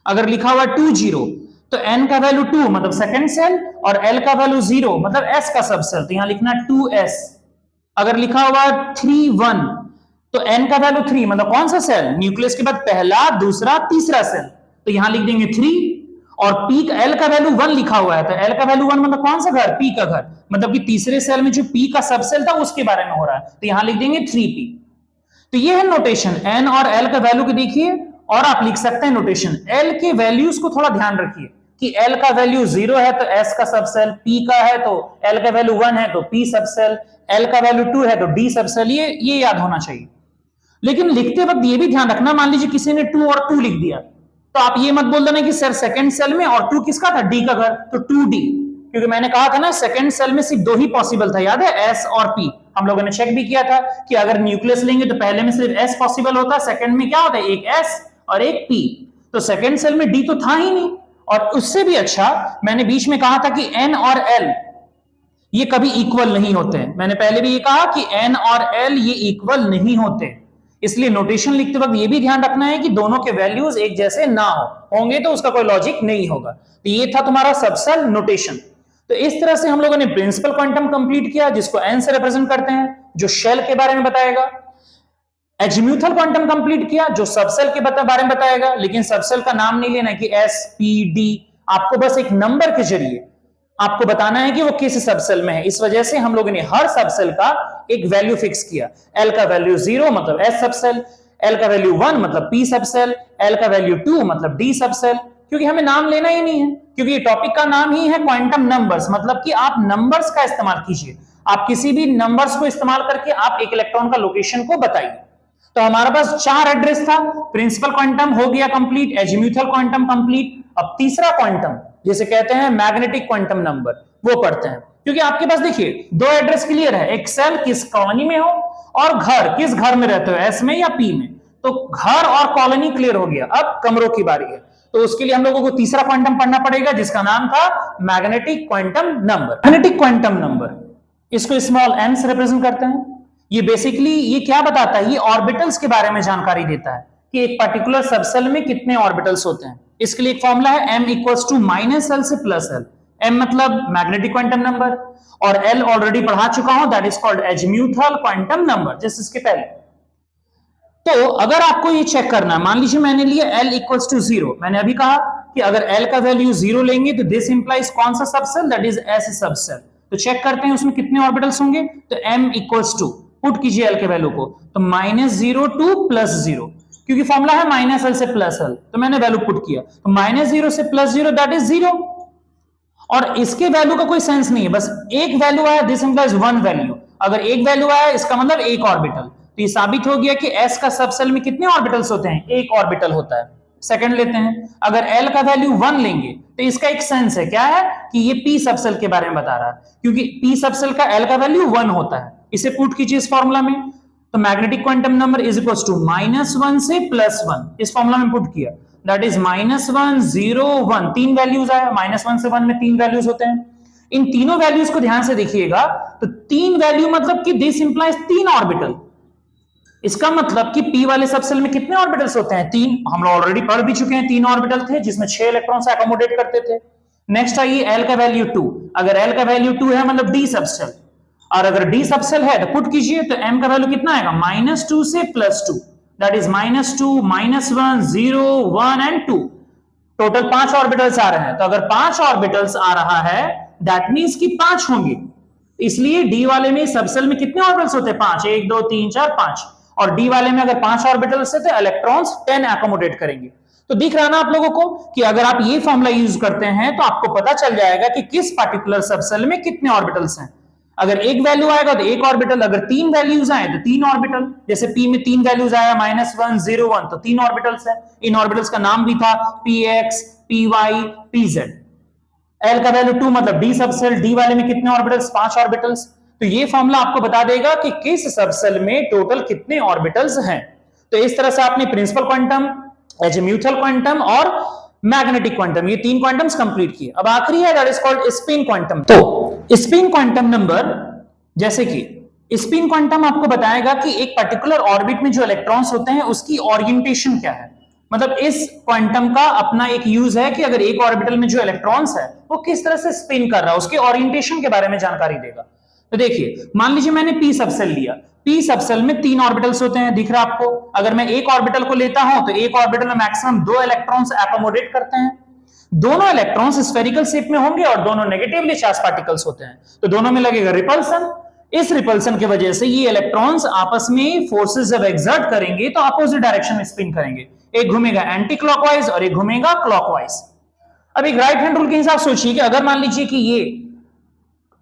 अगर लिखा हुआ 2 0 तो n का वैल्यू 2 मतलब सेकंड सेल, और l का वैल्यू 0 मतलब s का सबसेल, तो यहां लिखना 2s। अगर लिखा हुआ 3 1 तो n का वैल्यू 3 मतलब कौन सा सेल, न्यूक्लियस के बाद पहला, दूसरा, तीसरा सेल, तो यहां लिख देंगे 3। और p का l का वैल्यू 1 लिखा हुआ है, तो l का वैल्यू 1 मतलब कौन सा घर, p का घर, मतलब कि तीसरे सेल में जो p का सबसेल था उसके बारे में हो रहा है, तो यहां लिख देंगे 3p। तो ये है नोटेशन, n और l का वैल्यू को देखिए, और आप लिख सकते हैं नोटेशन l के वैल्यूज को थोड़ा ध्यान रखिए कि l का वैल्यू 0 है तो s का सबसेल, p का है तो l का वैल्यू 1 है तो p सबसेल, l का वैल्यू 2 है तो d सबसेल, ये याद होना चाहिए। लेकिन लिखते वक्त ये भी ध्यान रखना, मान लीजिए किसी ने 2 और 2 लिख दिया तो आप ये मत बोल देना कि सर सेकंड सेल में, और 2 किसका था, d का घर, तो 2d, क्योंकि मैंने कहा था ना सेकंड सेल में सिर्फ 2 ही पॉसिबल था, याद है, s और p। हम लोगों ने चेक भी किया था कि अगर न्यूक्लियस लेंगे तो पहले में सिर्फ s पॉसिबल होता है, सेकंड में क्या होता है, एक s और एक p, तो सेकंड सेल में d तो था ही नहीं। और उससे भी अच्छा मैंने बीच में कहा था कि n और l ये कभी इक्वल नहीं होते हैं, मैंने पहले भी ये कहा कि n और l ये इक्वल नहीं होते, इसलिए नोटेशन लिखते वक्त ये भी ध्यान रखना है कि दोनों के वैल्यूज एक जैसे ना होंगे तो उसका कोई लॉजिक नहीं होगा। तो ये था तुम्हारा सबसेल नोटेशन। तो इस तरह से हम लोगों ने प्रिंसिपल क्वांटम कंप्लीट किया जिसको n से रिप्रेजेंट करते हैं, जो शेल के बारे में बताएगा। एजीम्यूथल क्वांटम कंप्लीट किया जो सबसेल के बारे में बताएगा, लेकिन सबसेल का नाम नहीं लेना कि s p d, आपको बस एक नंबर के जरिए आपको बताना है कि वो किस सबसेल में है। इस वजह से हम लोगों ने हर सबसेल का एक वैल्यू फिक्स किया, l का वैल्यू 0 मतलब s सबसेल, l का वैल्यू 1 मतलब p सबसेल, l का वैल्यू 2 मतलब d सबसेल, क्योंकि हमें नाम लेना ही नहीं है, क्योंकि ये टॉपिक का नाम ही है क्वांटम नंबर्स, मतलब कि आप नंबर्स का इस्तेमाल कीजिए, आप किसी भी नंबर्स को इस्तेमाल करके आप एक इलेक्ट्रॉन का लोकेशन को बताइए। तो हमारे पास 4 एड्रेस था, प्रिंसिपल क्वांटम हो गया कंप्लीट, एजीम्यूथल क्वांटम कंप्लीट, अब तीसरा क्वांटम जिसे कहते हैं मैग्नेटिक क्वांटम नंबर, वो पढ़ते हैं। क्योंकि आपके पास देखिए दो एड्रेस क्लियर है, एक सेल किस कॉलोनी में हो और घर किस घर में रहते हो, एस में या पी में। तो घर और कॉलोनी क्लियर हो गया, अब कमरों की बारी है। तो उसके लिए हम लोगों को तीसरा क्वांटम पढ़ना पड़ेगा जिसका नाम था magnetic quantum number. Magnetic quantum number, इसको स्मॉल एम से रिप्रेजेंट करते हैं। ये बेसिकली ये क्या बताता है, ये ऑर्बिटल्स के बारे में जानकारी देता है कि एक पर्टिकुलर सबसेल में कितने ऑर्बिटल्स होते हैं। इसके लिए एक फॉर्मूला है m equals to minus L से प्लस एल। m मतलब मैग्नेटिक क्वांटम नंबर और l ऑलरेडी पढ़ा चुका हूं, that is called azimuthal quantum number, जैसे इसके पहले। तो अगर आपको ये चेक करना, मान लीजिए मैंने लिया l इक्वल्स टू 0, मैंने अभी कहा कि अगर l का वैल्यू 0 लेंगे तो दिस इंप्लाइज कौन सा subshell, that is s subshell. तो चेक करते हैं उसमें कितने ऑर्बिटल्स होंगे। तो m इक्वल्स टू, पुट कीजिए l के वैल्यू को, तो -0 टू +0, क्योंकि फॉर्मूला है माइनस एल से प्लस एल, तो मैंने वैल्यू पुट किया, तो -0 से +0 दैट इज 0। और इसके वैल्यू का कोई सेंस नहीं है, बस एक वैल्यू आया, दिस इंप्लाइज वन वैल्यू। अगर एक वैल्यू आया इसका मतलब एक ऑर्बिटल, तो ये साबित हो गया कि s का सबसेल में कितने ऑर्बिटल्स होते हैं, एक ऑर्बिटल होता है। सेकंड लेते हैं, अगर l का वैल्यू 1 लेंगे तो इसका एक सेंस है, क्या है कि ये p सबसेल के बारे में बता रहा है, क्योंकि p सबसेल का l का वैल्यू 1 होता है। इसे पुट कीजिए इस फॉर्मूला में, तो magnetic quantum number is equals to -1 से +1, इस फॉर्मूला में पुट किया, दैट इज -1 0 1, तीन वैल्यूज आया, -1 से 1 में तीन वैल्यूज होते हैं। इन तीनों वैल्यूज को ध्यान से देखिएगा, तो तीन वैल्यू मतलब कि दिस इंप्लाइज 3 ऑर्बिटल। इसका मतलब कि p वाले सबसेल में कितने ऑर्बिटल्स होते हैं, 3। हम लोग ऑलरेडी पढ़ भी चुके हैं, 3 ऑर्बिटल थे जिसमें 6 इलेक्ट्रॉन्स एकोमोडेट करते थे। नेक्स्ट आइए l का वैल्यू 2, अगर l का वैल्यू 2 है मतलब d सबसेल, और अगर d सबसेल है तो पुट कीजिए, तो m का वैल्यू कितना आएगा, -2 से +2, that is -2 -1 0 1 and 2। Total 5 orbitals आ रहे हैं, तो अगर 5 ऑर्बिटल्स आ रहा है दैट मींस कि 5 होंगे। इसलिए d वाले में सबसेल में कितने ऑर्बिटल्स होते हैं, 5, 1 2 3 4 5, और d वाले में अगर 5 ऑर्बिटल्स है तो इलेक्ट्रॉन्स 10 एकोमोडेट करेंगे। तो दिख रहा ना आप लोगों को कि अगर आप ये फॉर्मूला यूज करते हैं तो आपको पता चल जाएगा कि किस पर्टिकुलर सबसेल में कितने ऑर्बिटल्स हैं। अगर एक वैल्यू आएगा तो एक ऑर्बिटल, अगर 3 वैल्यूज आए तो 3 ऑर्बिटल, जैसे p में 3 वैल्यूज आया -1 0 1, तो 3 ऑर्बिटल्स है। इन ऑर्बिटल्स का नाम भी था px py pz। l का वैल्यू 2 मतलब d सबसेल, d वाले में कितने ऑर्बिटल्स, 5 ऑर्बिटल्स। तो ये फॉर्मूला आपको बता देगा कि किस सबसेल में टोटल कितने ऑर्बिटल्स हैं। तो इस तरह से आपने प्रिंसिपल क्वांटम, एजीम्यूथल क्वांटम और मैग्नेटिक क्वांटम, ये 3 क्वांटम्स कंप्लीट किए। अब आखिरी है that is called spin quantum. तो स्पिन क्वांटम नंबर, जैसे कि स्पिन क्वांटम आपको बताएगा कि एक पर्टिकुलर ऑर्बिट में जो इलेक्ट्रॉन्स होते हैं उसकी ओरिएंटेशन क्या है। मतलब इस क्वांटम का अपना एक यूज है कि अगर एक ऑर्बिटल में जो इलेक्ट्रॉन्स है वो किस तरह से स्पिन कर रहा है, उसके ओरिएंटेशन के बारे में जानकारी देगा। तो देखिए, मान लीजिए मैंने p सबसेल लिया, p सबसेल में 3 ऑर्बिटल्स होते हैं, दिख रहा है आपको। अगर मैं एक ऑर्बिटल को लेता हूं तो एक ऑर्बिटल में मैक्सिमम 2 इलेक्ट्रॉन्स एकोमोडेट करते हैं। दोनों इलेक्ट्रॉन्स स्फेरिकल शेप में होंगे और दोनों नेगेटिवली चार्ज पार्टिकल्स होते हैं, तो दोनों में लगेगा रिपल्सन। इस रिपल्सन की वजह से ये इलेक्ट्रॉन्स आपस में फोर्सेस जब एक्सर्ट करेंगे तो अपोजिट डायरेक्शन में स्पिन करेंगे, एक घूमेगा एंटी क्लॉकवाइज और एक घूमेगा क्लॉकवाइज। अब एक राइट हैंड रूल के हिसाब से सोचिए कि अगर मान लीजिए कि ये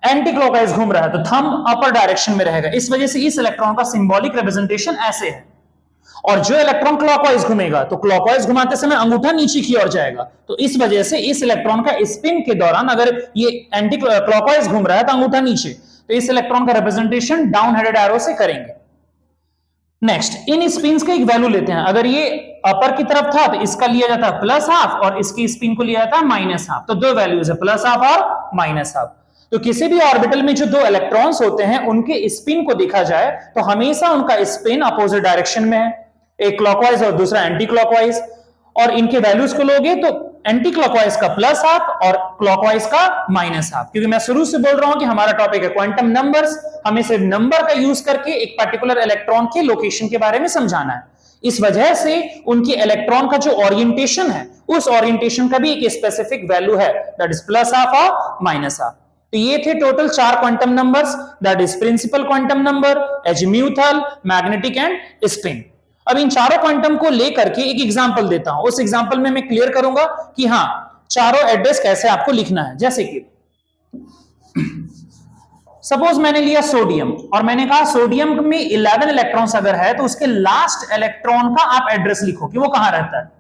एंटी क्लॉकवाइज घूम रहा है तो थंब अपर डायरेक्शन में रहेगा, इस वजह से इस इलेक्ट्रॉन का सिंबॉलिक रिप्रेजेंटेशन ऐसे है। और जो इलेक्ट्रॉन क्लॉकवाइज घूमेगा तो क्लॉकवाइज घुमाते समय अंगूठा नीचे की ओर जाएगा, तो इस वजह से इस इलेक्ट्रॉन का स्पिन के दौरान अगर ये एंटी क्लॉकवाइज घूम रहा है तो अंगूठा नीचे, तो इस इलेक्ट्रॉन का रिप्रेजेंटेशन डाउन हेडेड एरो से करेंगे। नेक्स्ट, इन स्पिन्स का एक वैल्यू लेते हैं। अगर ये अपर की तरफ था तो इसका लिया जाता है +½ और इसकी स्पिन को लिया जाता है -½ तो दो वैल्यूज है +½ और -½ तो किसी भी ऑर्बिटल में जो 2 इलेक्ट्रॉन्स होते हैं उनके स्पिन को देखा जाए तो हमेशा उनका स्पिन अपोजिट डायरेक्शन में है, एक क्लॉकवाइज और दूसरा एंटी क्लॉकवाइज। और इनके वैल्यूज को लोगे तो एंटी क्लॉकवाइज का +½ और क्लॉकवाइज का -½ क्योंकि मैं शुरू से बोल रहा हूं कि हमारा टॉपिक है क्वांटम नंबर्स, हमें सिर्फ नंबर का यूज करके एक पर्टिकुलर इलेक्ट्रॉन के लोकेशन के बारे में समझाना है। इस वजह से उनके इलेक्ट्रॉन का जो ओरिएंटेशन है उस ओरिएंटेशन का भी एक स्पेसिफिक वैल्यू है, दैट इज +½ और -½ तो ये थे total 4 quantum numbers, that is principal quantum number, azimuthal, magnetic and spin. अब इन चारों क्वांटम को लेकर के एक एग्जांपल देता हूं, उस एग्जांपल में मैं क्लियर करूंगा कि हां चारों एड्रेस कैसे आपको लिखना है। जैसे कि सपोज मैंने लिया सोडियम और मैंने कहा सोडियम में 11 इलेक्ट्रॉन्स अगर है तो उसके लास्ट इलेक्ट्रॉन का आप एड्रेस लिखो कि वो कहां रहता है।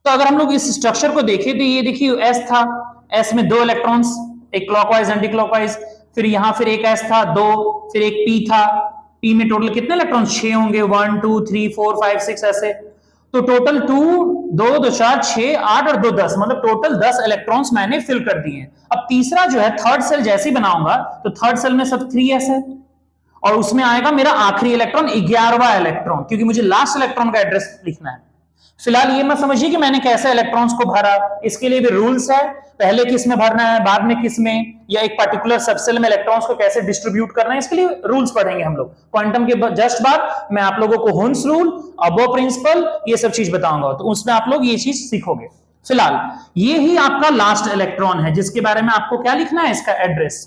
तो अगर हम लोग इस स्ट्रक्चर को देखें तो ये देखिए एस था, एस में 2 इलेक्ट्रॉन्स, एक क्लॉकवाइज एंटी क्लॉकवाइज, फिर यहां फिर एक एस था 2, फिर एक पी था, पी में टोटल कितने इलेक्ट्रॉन्स 6 होंगे, 1 2 3 4 5 6 ऐसे, तो टोटल 2 2 2 4 6 8 और 2 10, मतलब टोटल 10 इलेक्ट्रॉन्स मैंने फिल कर दिए हैं। अब तीसरा जो है थर्ड सेल जैसे ही बनाऊंगा तो थर्ड सेल में सब 3s है और उसमें आएगा मेरा आखिरी इलेक्ट्रॉन 11वां इलेक्ट्रॉन, क्योंकि मुझे लास्ट इलेक्ट्रॉन का एड्रेस लिखना है। फिलहाल ये मत समझिए कि मैंने कैसे इलेक्ट्रॉन्स को भरा, इसके लिए भी रूल्स है, पहले किस में भरना है, बाद में किस में, या एक पर्टिकुलर सबसेल में इलेक्ट्रॉन्स को कैसे डिस्ट्रीब्यूट करना है, इसके लिए रूल्स पढ़ेंगे हम लोग। क्वांटम के जस्ट बाद मैं आप लोगों को हुन्स रूल, अबो प्रिंसिपल, ये सब चीज बताऊंगा, तो उसमें आप लोग ये चीज सीखोगे। फिलहाल ये ही आपका लास्ट इलेक्ट्रॉन है जिसके बारे में आपको क्या लिखना है, इसका एड्रेस।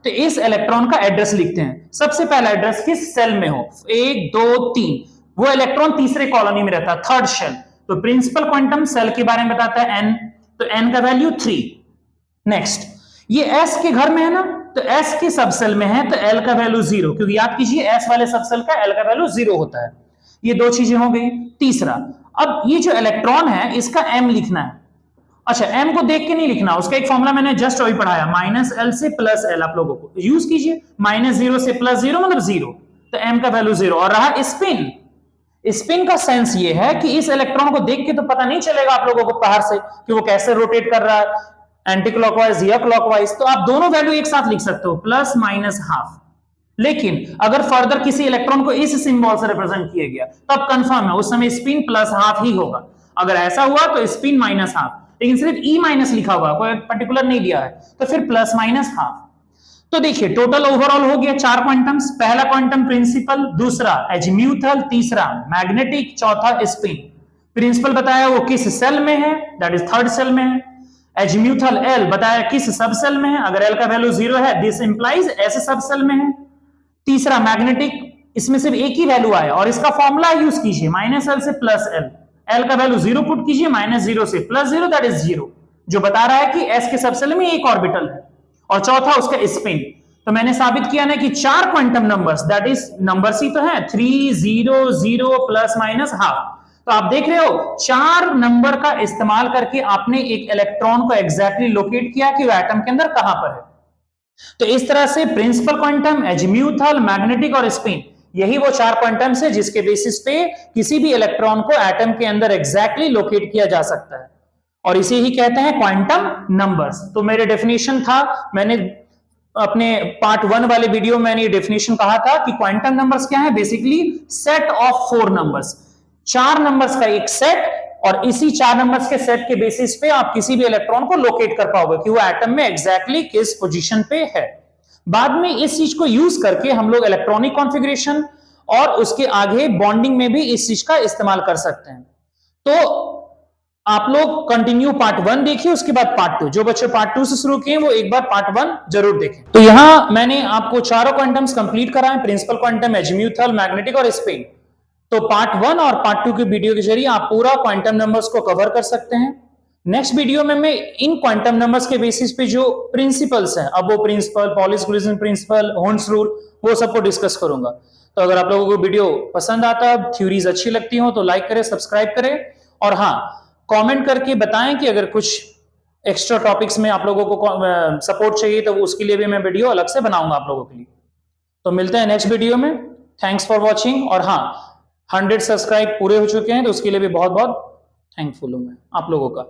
तो इस इलेक्ट्रॉन का एड्रेस लिखते हैं। सबसे पहला एड्रेस किस सेल में हो, 1 2 3, वो इलेक्ट्रॉन तीसरे कॉलोनी में रहता है, थर्ड शेल। तो प्रिंसिपल क्वांटम सेल के बारे में बताता है n, तो n का वैल्यू 3। नेक्स्ट, ये s के घर में है ना, तो s के सबसेल में है तो l का वैल्यू 0, क्योंकि याद कीजिए s वाले सबसेल का l का वैल्यू 0 होता है। ये दो चीजें हो गई। तीसरा, अब ये जो इलेक्ट्रॉन है इसका m लिखना है। अच्छा, m को देख के नहीं लिखना, उसका एक फॉर्मूला मैंने जस्ट अभी पढ़ाया, -l से +l, आप लोगों को यूज कीजिए। -0 से +0 मतलब 0, तो m का वैल्यू 0। और रहा स्पिन, स्पिन का सेंस ये है कि इस इलेक्ट्रॉन को देख के तो पता नहीं चलेगा आप लोगों को बाहर से कि वो कैसे रोटेट कर रहा है, एंटी क्लॉकवाइज या क्लॉकवाइज, तो आप दोनों वैल्यू एक साथ लिख सकते हो, प्लस माइनस हाफ। लेकिन अगर फर्दर किसी इलेक्ट्रॉन को इस सिंबल से रिप्रेजेंट किया गया तो अब कंफर्म है उस समय स्पिन प्लस हाफ ही होगा। अगर ऐसा हुआ तो स्पिन माइनस हाफ, लेकिन सिर्फ ई माइनस लिखा हुआ, कोई पर्टिकुलर नहीं दिया है, तो फिर प्लस माइनस हाफ। तो देखिए टोटल ओवरऑल हो गया 4 क्वांटम्स। पहला क्वांटम प्रिंसिपल, दूसरा एजीम्यूथल, तीसरा मैग्नेटिक, चौथा स्पिन। प्रिंसिपल बताया वो किस सेल में है, दैट इज थर्ड सेल में है। एजीम्यूथल एल बताया किस सब सेल में है, अगर एल का वैल्यू 0 है दिस इंप्लाइज ऐसे सब सेल में है। तीसरा मैग्नेटिक, इसमें सिर्फ एक ही वैल्यू आया और इसका फॉर्मूला यूज कीजिए, -l से +l, l का वैल्यू 0 पुट कीजिए, -0 से +0 दैट इज 0, जो बता रहा है कि s के सब सेल में एक ऑर्बिटल है। और चौथा उसका स्पिन। तो मैंने साबित किया ना कि 4 quantum numbers, that is numbers ही तो है, 3 0 0 प्लस माइनस हाफ। तो आप देख रहे हो 4 नंबर का इस्तेमाल करके आपने एक इलेक्ट्रॉन को एग्जैक्टली लोकेट किया कि वो एटम के अंदर कहां पर है। तो इस तरह से प्रिंसिपल क्वांटम, एजीम्यूथल, मैग्नेटिक और स्पिन, यही वो 4 क्वांटम्स है जिसके बेसिस पे किसी भी इलेक्ट्रॉन को एटम के अंदर एग्जैक्टली लोकेट किया जा सकता है, और इसे ही कहते हैं क्वांटम नंबर्स। तो मेरे डेफिनेशन था, मैंने अपने पार्ट 1 वाले वीडियो में मैंने ये डेफिनेशन कहा था कि क्वांटम नंबर्स क्या है, basically set of 4 numbers, 4 numbers का एक सेट, और इसी 4 नंबर्स के सेट के बेसिस पे आप किसी भी इलेक्ट्रॉन को लोकेट कर पाओगे कि वो एटम में एग्जैक्टली किस पोजीशन पे है। बाद में इस चीज को यूज करके हम लोग इलेक्ट्रॉनिक कॉन्फ़िगरेशन और उसके आगे बॉन्डिंग में भी इस चीज का इस्तेमाल कर सकते हैं। तो आप लोग कंटिन्यू पार्ट 1 देखिए, उसके बाद पार्ट 2। जो बच्चे पार्ट 2 से शुरू किए वो एक बार पार्ट 1 जरूर देखें। तो यहां मैंने आपको चारों क्वांटम्स कंप्लीट कराए, प्रिंसिपल क्वांटम, एजीम्यूथल, मैग्नेटिक और स्पिन। तो पार्ट 1 और पार्ट 2 के वीडियो के जरिए आप पूरा क्वांटम नंबर्स को कवर कर सकते हैं। नेक्स्ट वीडियो में मैं इन क्वांटम नंबर्स के बेसिस पे जो प्रिंसिपल्स हैं, aufbau principle, Pauli exclusion principle, Hund's rule, वो सबको डिस्कस करूंगा। तो अगर आप लोगों को वीडियो पसंद आता है, थ्योरीज अच्छी लगती हो, तो लाइक करें, सब्सक्राइब करें, और हाँ, कमेंट करके बताएं कि अगर कुछ एक्स्ट्रा टॉपिक्स में आप लोगों को सपोर्ट चाहिए तो उसके लिए भी मैं वीडियो अलग से बनाऊंगा आप लोगों के लिए। तो मिलते हैं नेक्स्ट वीडियो में। Thanks for watching. और हाँ, 100 सब्सक्राइब पूरे हो चुके हैं तो उसके लिए भी बहुत बहुत थैंकफुल हूं मैं आप लोगों का।